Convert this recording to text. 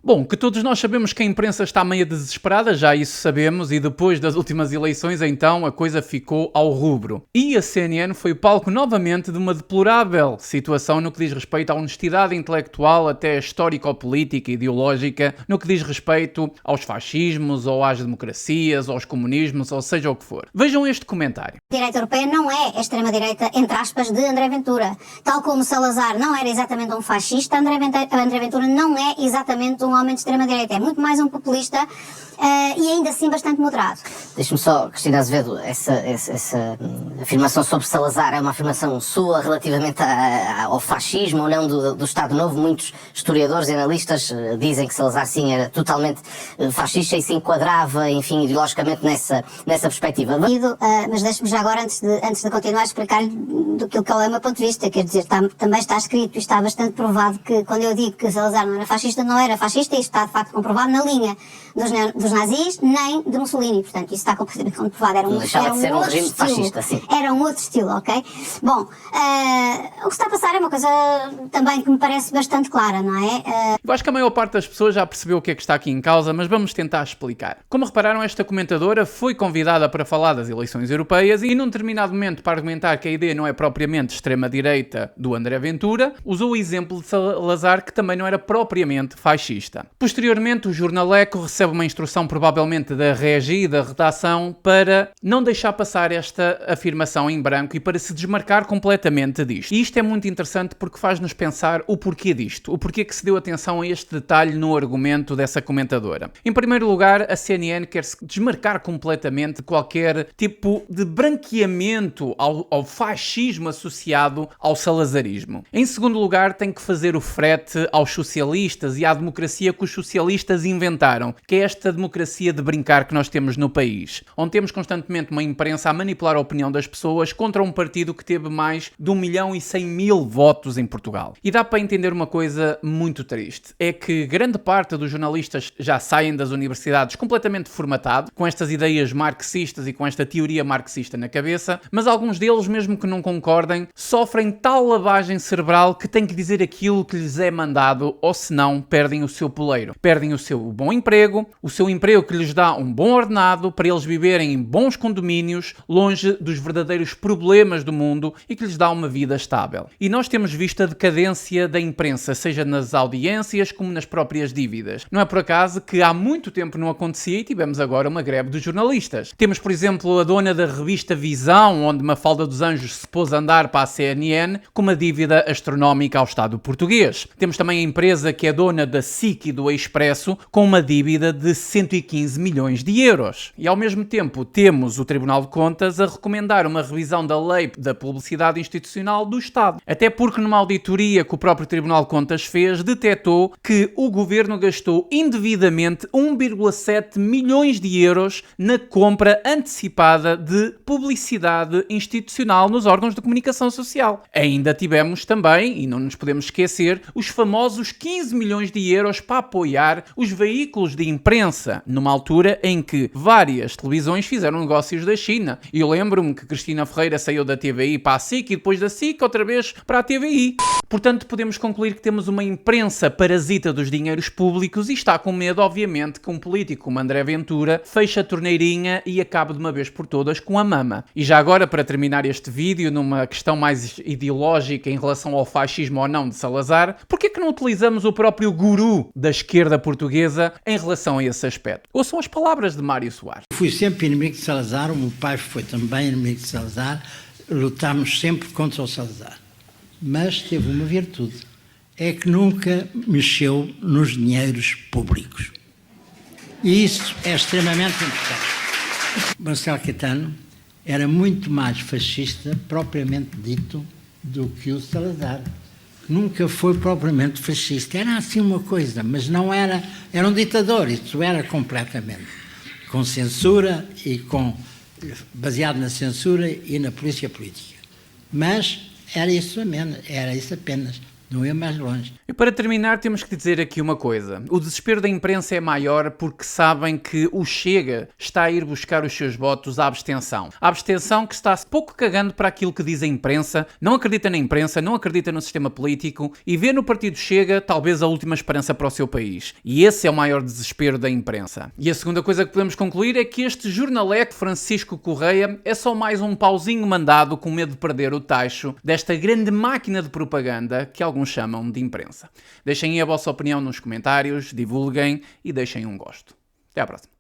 Bom, que todos nós sabemos que a imprensa está meio desesperada, já isso sabemos, e depois das últimas eleições, então, a coisa ficou ao rubro. E a CNN foi palco novamente de uma deplorável situação no que diz respeito à honestidade intelectual, até histórico-política e ideológica, no que diz respeito aos fascismos, ou às democracias, ou aos comunismos, ou seja o que for. Vejam este comentário. A direita europeia não é a extrema-direita, entre aspas, de André Ventura. Tal como Salazar não era exatamente um fascista, André Ventura não é exatamente um homem de extrema-direita. É muito mais um populista e ainda assim bastante moderado. Deixe-me só, Cristina Azevedo, essa afirmação sobre Salazar é uma afirmação sua relativamente ao fascismo ou não do Estado Novo? Muitos historiadores e analistas dizem que Salazar sim era totalmente fascista e se enquadrava, enfim, ideologicamente nessa perspectiva. Mas deixe-me já agora, antes de continuar, explicar-lhe do que é o meu ponto de vista. Quer dizer, também está escrito e está bastante provado que quando eu digo que Salazar não era fascista, não era fascista, e está de facto comprovado na linha dos nazis, nem de Mussolini. Portanto, isso está completamente comprovado. Era um regime fascista, sim. Era um outro estilo, ok? Bom, o que está a passar é uma coisa também que me parece bastante clara, não é? Eu acho que a maior parte das pessoas já percebeu o que é que está aqui em causa, mas vamos tentar explicar. Como repararam, esta comentadora foi convidada para falar das eleições europeias e, num determinado momento, para argumentar que a ideia não é propriamente extrema-direita do André Ventura, usou o exemplo de Salazar, que também não era propriamente fascista. Posteriormente, o jornal Eco recebe uma instrução provavelmente da Regi e da redação para não deixar passar esta afirmação em branco e para se desmarcar completamente disto. E isto é muito interessante porque faz-nos pensar o porquê disto, o porquê que se deu atenção a este detalhe no argumento dessa comentadora. Em primeiro lugar, a CNN quer se desmarcar completamente de qualquer tipo de branqueamento ao fascismo associado ao salazarismo. Em segundo lugar, tem que fazer o frete aos socialistas e à democracia que os socialistas inventaram, que é esta democracia de brincar que nós temos no país, onde temos constantemente uma imprensa a manipular a opinião das pessoas contra um partido que teve mais de 1.100.000 votos em Portugal. E dá para entender uma coisa muito triste, é que grande parte dos jornalistas já saem das universidades completamente formatados, com estas ideias marxistas e com esta teoria marxista na cabeça, mas alguns deles, mesmo que não concordem, sofrem tal lavagem cerebral que têm que dizer aquilo que lhes é mandado, ou senão perdem o seu poleiro. Perdem o seu bom emprego, o seu emprego que lhes dá um bom ordenado para eles viverem em bons condomínios, longe dos verdadeiros problemas do mundo e que lhes dá uma vida estável. E nós temos visto a decadência da imprensa, seja nas audiências como nas próprias dívidas. Não é por acaso que há muito tempo não acontecia e tivemos agora uma greve dos jornalistas. Temos, por exemplo, a dona da revista Visão, onde Mafalda dos Anjos se pôs a andar para a CNN com uma dívida astronómica ao Estado português. Temos também a empresa que é dona da SIC e do Expresso com uma dívida de 115 milhões de euros. E ao mesmo tempo temos o Tribunal de Contas a recomendar uma revisão da lei da publicidade institucional do Estado. Até porque numa auditoria que o próprio Tribunal de Contas fez, detectou que o governo gastou indevidamente 1,7 milhões de euros na compra antecipada de publicidade institucional nos órgãos de comunicação social. Ainda tivemos também, e não nos podemos esquecer, os famosos 15 milhões de euros para apoiar os veículos de imprensa, numa altura em que várias televisões fizeram negócios da China. E eu lembro-me que Cristina Ferreira saiu da TVI para a SIC e depois da SIC outra vez para a TVI. Portanto, podemos concluir que temos uma imprensa parasita dos dinheiros públicos e está com medo, obviamente, que um político como André Ventura feche a torneirinha e acabe de uma vez por todas com a mama. E já agora, para terminar este vídeo, numa questão mais ideológica em relação ao fascismo ou não de Salazar, por que não utilizamos o próprio guru da esquerda portuguesa em relação a esse aspecto? Ouçam as palavras de Mário Soares. Fui sempre inimigo de Salazar, o meu pai foi também inimigo de Salazar, lutámos sempre contra o Salazar. Mas teve uma virtude, é que nunca mexeu nos dinheiros públicos. E isso é extremamente importante. Marcelo Caetano era muito mais fascista, propriamente dito, do que o Salazar. Nunca foi propriamente fascista. Era assim uma coisa, mas não era... Era um ditador, isso era completamente. Com censura e baseado na censura e na polícia política. Mas era isso apenas. Não ia mais longe. E para terminar, temos que dizer aqui uma coisa. O desespero da imprensa é maior porque sabem que o Chega está a ir buscar os seus votos à abstenção. A abstenção que está pouco cagando para aquilo que diz a imprensa, não acredita na imprensa, não acredita no sistema político e vê no Partido Chega talvez a última esperança para o seu país. E esse é o maior desespero da imprensa. E a segunda coisa que podemos concluir é que este jornaleco Francisco Correia é só mais um pauzinho mandado com medo de perder o tacho desta grande máquina de propaganda que alguns chamam de imprensa. Deixem aí a vossa opinião nos comentários, divulguem e deixem um gosto. Até à próxima.